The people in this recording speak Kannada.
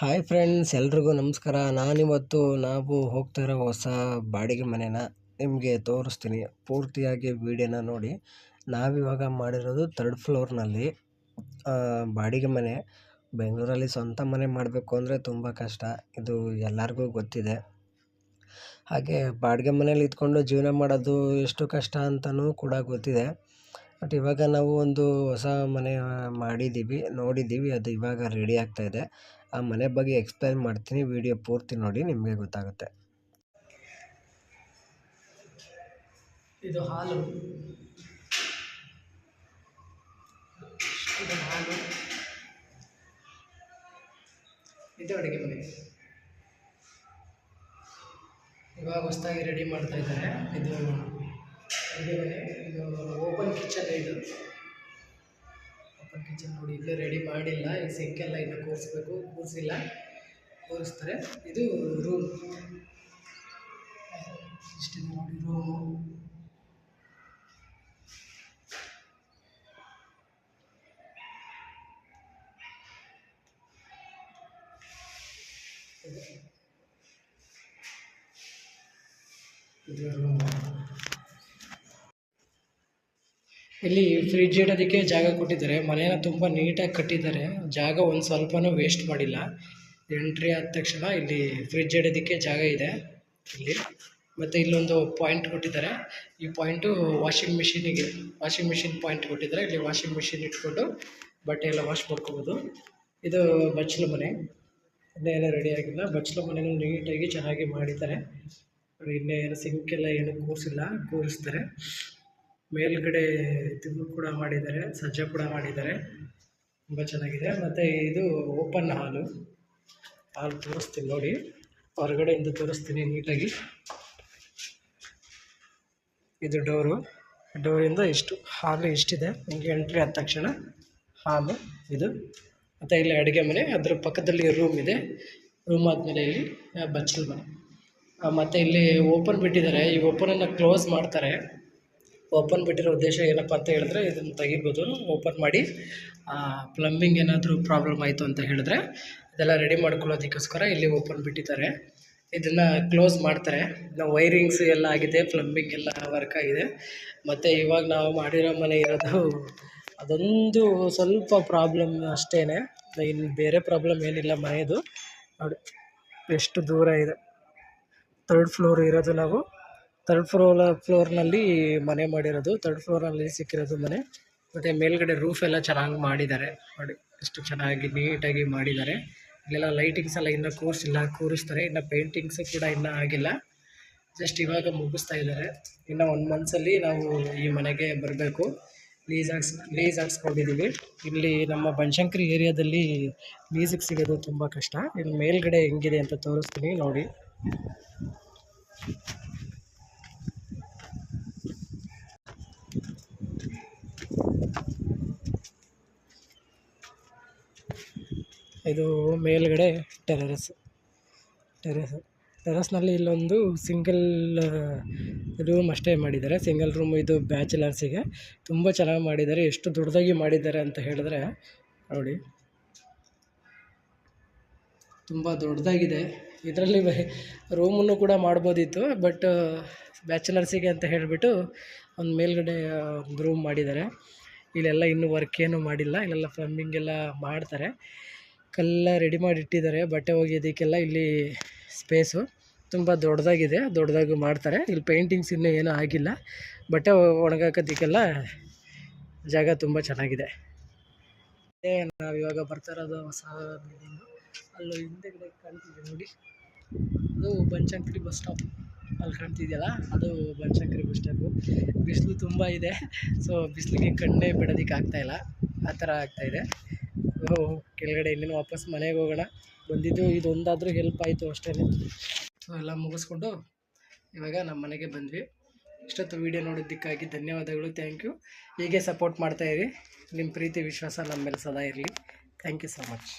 ಹಾಯ್ ಫ್ರೆಂಡ್ಸ್, ಎಲ್ರಿಗೂ ನಮಸ್ಕಾರ. ನಾವು ಹೋಗ್ತಾ ಇರೋ ಹೊಸ ಬಾಡಿಗೆ ಮನೆನ ನಿಮಗೆ ತೋರಿಸ್ತೀನಿ. ಪೂರ್ತಿಯಾಗಿ ವೀಡಿಯೋನ ನೋಡಿ. ನಾವಿವಾಗ ಮಾಡಿರೋದು 3rd ಫ್ಲೋರ್ನಲ್ಲಿ ಬಾಡಿಗೆ ಮನೆ. ಬೆಂಗಳೂರಲ್ಲಿ ಸ್ವಂತ ಮನೆ ಮಾಡಬೇಕು ಅಂದರೆ ತುಂಬ ಕಷ್ಟ, ಇದು ಎಲ್ಲರಿಗೂ ಗೊತ್ತಿದೆ. ಹಾಗೆ ಬಾಡಿಗೆ ಮನೇಲಿ ಇದ್ಕೊಂಡು ಜೀವನ ಮಾಡೋದು ಎಷ್ಟು ಕಷ್ಟ ಅಂತಲೂ ಕೂಡ ಗೊತ್ತಿದೆ. ಬಟ್ ಇವಾಗ ನಾವು ಒಂದು ಹೊಸ ಮನೆ ನೋಡಿದ್ದೀವಿ. ಅದು ಇವಾಗ ರೆಡಿ ಆಗ್ತಾಯಿದೆ. ಆ ಮನೆ ಬಗ್ಗೆ ಎಕ್ಸ್ಪ್ಲೈನ್ ಮಾಡ್ತೀನಿ, ವಿಡಿಯೋ ಪೂರ್ತಿ ನೋಡಿ, ನಿಮಗೆ ಗೊತ್ತಾಗುತ್ತೆ. ಇದು ಹಾಲು, ಇದು ಅಡುಗೆ ಮನೆ. ಇವಾಗ ಹೊಸದಾಗಿ ರೆಡಿ ಮಾಡ್ತಾ ಇದ್ದಾರೆ. ಇದು ಅಡುಗೆ ಮನೆ, ಇದು ಓಪನ್ ಕಿಚನ್. ಇದು ಓಪನ್ ಕಿಚನ್ ನೋಡಿ, ಇಲ್ಲೇ ರೆಡಿ ಮಾಡಿಲ್ಲ. ಈ ಸಿಂಕೆಲ್ಲ ಇನ್ನು ಕೂರಿಸ್ತಾರೆ. ಇದು ರೂಮ್, ಇಷ್ಟಿದೆ ನೋಡಿ ರೂಮು. ಇದು ರೂಮ್. ಇಲ್ಲಿ ಫ್ರಿಡ್ಜ್ ಇಡೋದಕ್ಕೆ ಜಾಗ ಕೊಟ್ಟಿದ್ದಾರೆ. ಮನೆಯನ್ನು ತುಂಬ ನೀಟಾಗಿ ಕಟ್ಟಿದ್ದಾರೆ. ಜಾಗ ಒಂದು ಸ್ವಲ್ಪನೂ ವೇಸ್ಟ್ ಮಾಡಿಲ್ಲ. ಎಂಟ್ರಿ ಆದ ತಕ್ಷಣ ಇಲ್ಲಿ ಫ್ರಿಡ್ಜ್ ಇಡೋದಕ್ಕೆ ಜಾಗ ಇದೆ ಇಲ್ಲಿ. ಮತ್ತು ಇಲ್ಲೊಂದು ಪಾಯಿಂಟ್ ಕೊಟ್ಟಿದ್ದಾರೆ. ಈ ಪಾಯಿಂಟು ವಾಷಿಂಗ್ ಮಿಷಿನ್ ಪಾಯಿಂಟ್ ಕೊಟ್ಟಿದ್ದಾರೆ. ಇಲ್ಲಿ ವಾಷಿಂಗ್ ಮಿಷಿನ್ ಇಟ್ಕೊಂಡು ಬಟ್ಟೆ ಎಲ್ಲ ವಾಶ್ ಮಾಡ್ಕೋಬೋದು. ಇದು ಬಚ್ಚಲು ಮನೆ, ಇನ್ನೇನು ರೆಡಿ ಆಗಿಲ್ಲ. ಬಚ್ಚಲು ಮನೆಯೂ ನೀಟಾಗಿ ಚೆನ್ನಾಗಿ ಮಾಡಿದ್ದಾರೆ. ಇನ್ನೇ ಏನು ಸಿಂಕೆಲ್ಲ ಏನು ಕೂರಿಸ್ತಾರೆ. ಮೇಲ್ಗಡೆ ಇದು ಕೂಡ ಮಾಡಿದ್ದಾರೆ, ಸಜ್ಜೆ ಕೂಡ ಮಾಡಿದ್ದಾರೆ. ತುಂಬ ಚೆನ್ನಾಗಿದೆ. ಮತ್ತು ಇದು ಓಪನ್ ಹಾಲು ತೋರಿಸ್ತೀನಿ ನೋಡಿ. ಹೊರಗಡೆಯಿಂದ ತೋರಿಸ್ತೀನಿ ನೀಟಾಗಿ. ಇದು ಡೋರಿಂದ ಹಾಲು ಇಷ್ಟಿದೆ. ನಿಮಗೆ ಎಂಟ್ರಿ ಆದ ತಕ್ಷಣ ಹಾಲು ಇದು. ಮತ್ತು ಇಲ್ಲಿ ಅಡುಗೆ ಮನೆ, ಅದರ ಪಕ್ಕದಲ್ಲಿ ರೂಮ್ ಇದೆ. ರೂಮ್ ಆದಮೇಲೆ ಇಲ್ಲಿ ಬಚ್ಚಲು ಮನೆ. ಮತ್ತು ಇಲ್ಲಿ ಓಪನ್ ಬಿಟ್ಟಿದ್ದಾರೆ. ಈ ಓಪನನ್ನು ಕ್ಲೋಸ್ ಮಾಡ್ತಾರೆ. ಓಪನ್ ಬಿಟ್ಟಿರೋ ಉದ್ದೇಶ ಏನಪ್ಪ ಅಂತ ಹೇಳಿದ್ರೆ, ಇದನ್ನು ತೆಗಿಬೋದು. ಓಪನ್ ಮಾಡಿ ಪ್ಲಂಬಿಂಗ್ ಏನಾದರೂ ಪ್ರಾಬ್ಲಮ್ ಆಯಿತು ಅಂತ ಹೇಳಿದ್ರೆ ಇದೆಲ್ಲ ರೆಡಿ ಮಾಡ್ಕೊಳ್ಳೋದಕ್ಕೋಸ್ಕರ ಇಲ್ಲಿ ಓಪನ್ ಬಿಟ್ಟಿದ್ದಾರೆ. ಇದನ್ನು ಕ್ಲೋಸ್ ಮಾಡ್ತಾರೆ. ವೈರಿಂಗ್ಸ್ ಎಲ್ಲ ಆಗಿದೆ, ಪ್ಲಂಬಿಂಗ್ ಎಲ್ಲ ವರ್ಕ್ ಆಗಿದೆ. ಮತ್ತು ಇವಾಗ ನಾವು ಮಾಡಿರೋ ಮನೆ ಇರೋದು ಅದೊಂದು ಸ್ವಲ್ಪ ಪ್ರಾಬ್ಲಮ್ ಅಷ್ಟೇ, ಇನ್ನು ಬೇರೆ ಪ್ರಾಬ್ಲಮ್ ಏನಿಲ್ಲ. ಮನೆಯದು ನೋಡಿ ಎಷ್ಟು ದೂರ ಇದೆ. 3rd ಫ್ಲೋರ್ ಇರೋದು ನಾವು. 3rd ಫ್ಲೋರ್ನಲ್ಲಿ ಮನೆ ಮಾಡಿರೋದು. 3rd ಫ್ಲೋರ್ನಲ್ಲಿ ಸಿಕ್ಕಿರೋದು ಮನೆ. ಮತ್ತು ಮೇಲ್ಗಡೆ ರೂಫ್ ಎಲ್ಲ ಚೆನ್ನಾಗಿ ಮಾಡಿದ್ದಾರೆ ನೋಡಿ, ಎಷ್ಟು ಚೆನ್ನಾಗಿ ನೀಟಾಗಿ ಮಾಡಿದ್ದಾರೆ. ಇಲ್ಲೆಲ್ಲ ಲೈಟಿಂಗ್ಸ್ ಎಲ್ಲ ಇನ್ನೂ ಕೂರಿಸ್ತಾರೆ. ಇನ್ನು ಪೇಂಟಿಂಗ್ಸು ಕೂಡ ಇನ್ನೂ ಆಗಿಲ್ಲ, ಜಸ್ಟ್ ಇವಾಗ ಮುಗಿಸ್ತಾ ಇದ್ದಾರೆ. ಇನ್ನು 1 ಮಂತ್ಸಲ್ಲಿ ನಾವು ಈ ಮನೆಗೆ ಬರಬೇಕು. ಲೀಸ್ ಹಾಕ್ಸ್ಕೊಂಡಿದ್ದೀವಿ. ಇಲ್ಲಿ ನಮ್ಮ ಬನಶಂಕರಿ ಏರಿಯಾದಲ್ಲಿ ಲೀಸಿಗೆ ಸಿಗೋದು ತುಂಬ ಕಷ್ಟ. ಇಲ್ಲಿ ಮೇಲ್ಗಡೆ ಹೆಂಗಿದೆ ಅಂತ ತೋರಿಸ್ತೀನಿ ನೋಡಿ. ಇದು ಮೇಲ್ಗಡೆ ಟೆರೆಸ್ನಲ್ಲಿ ಇಲ್ಲೊಂದು ಸಿಂಗಲ್ ರೂಮ್ ಅಷ್ಟೇ ಮಾಡಿದ್ದಾರೆ. Single room. ಇದು ಬ್ಯಾಚುಲರ್ಸಿಗೆ ತುಂಬ ಚೆನ್ನಾಗಿ ಮಾಡಿದ್ದಾರೆ. ಎಷ್ಟು ದೊಡ್ಡದಾಗಿ ಮಾಡಿದ್ದಾರೆ ಅಂತ ಹೇಳಿದ್ರೆ ನೋಡಿ, ತುಂಬ ದೊಡ್ಡದಾಗಿದೆ. ಇದರಲ್ಲಿ ರೂಮನ್ನು ಕೂಡ ಮಾಡ್ಬೋದಿತ್ತು, ಬಟ್ ಬ್ಯಾಚುಲರ್ಸಿಗೆ ಅಂತ ಹೇಳಿಬಿಟ್ಟು ಒಂದು ಮೇಲ್ಗಡೆ ಒಂದು ರೂಮ್ ಮಾಡಿದ್ದಾರೆ. ಇಲ್ಲೆಲ್ಲ ಇನ್ನೂ ವರ್ಕ್ ಏನೂ ಮಾಡಿಲ್ಲ. ಇಲ್ಲೆಲ್ಲ ಪ್ಲಂಬಿಂಗ್ ಎಲ್ಲ ಮಾಡ್ತಾರೆ. ಕಲ್ಲ ರೆಡಿ ಮಾಡಿ ಇಟ್ಟಿದ್ದಾರೆ ಬಟ್ಟೆ ಒಗೆಯೋದಕ್ಕೆಲ್ಲ. ಇಲ್ಲಿ ಸ್ಪೇಸು ತುಂಬ ದೊಡ್ಡದಾಗಿ ಮಾಡ್ತಾರೆ. ಇಲ್ಲಿ ಪೇಂಟಿಂಗ್ಸ್ ಇನ್ನೂ ಏನೂ ಆಗಿಲ್ಲ. ಬಟ್ಟೆ ಒಣಗಾಕೋದಕ್ಕೆಲ್ಲ ಜಾಗ ತುಂಬ ಚೆನ್ನಾಗಿದೆ. ನಾವಿವಾಗ ಬರ್ತಾ ಇರೋದು ಹೊಸ ಬಿಲ್ಡಿಂಗು. ಅಲ್ಲೂ ಹಿಂದೆಗಡೆ ಕಾಣ್ತಿದೆ ನೋಡಿ, ಅದು ಬನಶಂಕರಿ ಬಸ್ ಸ್ಟಾಪ್. ಅಲ್ಲಿ ಕಾಣ್ತಿದೆಯಲ್ಲ, ಅದು ಬನಶಂಕರಿ ಬಸ್ ಸ್ಟಾಪು. ಬಿಸಿಲು ತುಂಬ ಇದೆ, ಸೊ ಬಿಸಿಲಿಗೆ ಕಣ್ಣೇ ಬಿಡೋದಕ್ಕೆ ಆಗ್ತಾಯಿಲ್ಲ, ಆ ಥರ ಆಗ್ತಾಯಿದೆ. ಕೆಳಗಡೆ ಇನ್ನೇನು ವಾಪಸ್ ಮನೆಗೆ ಹೋಗೋಣ. ಬಂದಿದ್ದು ಇದೊಂದಾದರೂ ಹೆಲ್ಪ್ ಆಯಿತು ಅಷ್ಟೇ. ಸೊ ಎಲ್ಲ ಮುಗಿಸ್ಕೊಂಡು ಇವಾಗ ನಮ್ಮ ಮನೆಗೆ ಬಂದ್ವಿ. ಇಷ್ಟೊತ್ತು ವೀಡಿಯೋ ನೋಡಿದ್ದಕ್ಕಾಗಿ ಧನ್ಯವಾದಗಳು. Thank you. ಹೀಗೆ ಸಪೋರ್ಟ್ ಮಾಡ್ತಾಯಿರಿ. ನಿಮ್ಮ ಪ್ರೀತಿ ವಿಶ್ವಾಸ ನಮ್ಮ ಮೇಲೆ ಸದಾ ಇರಲಿ. Thank you so much.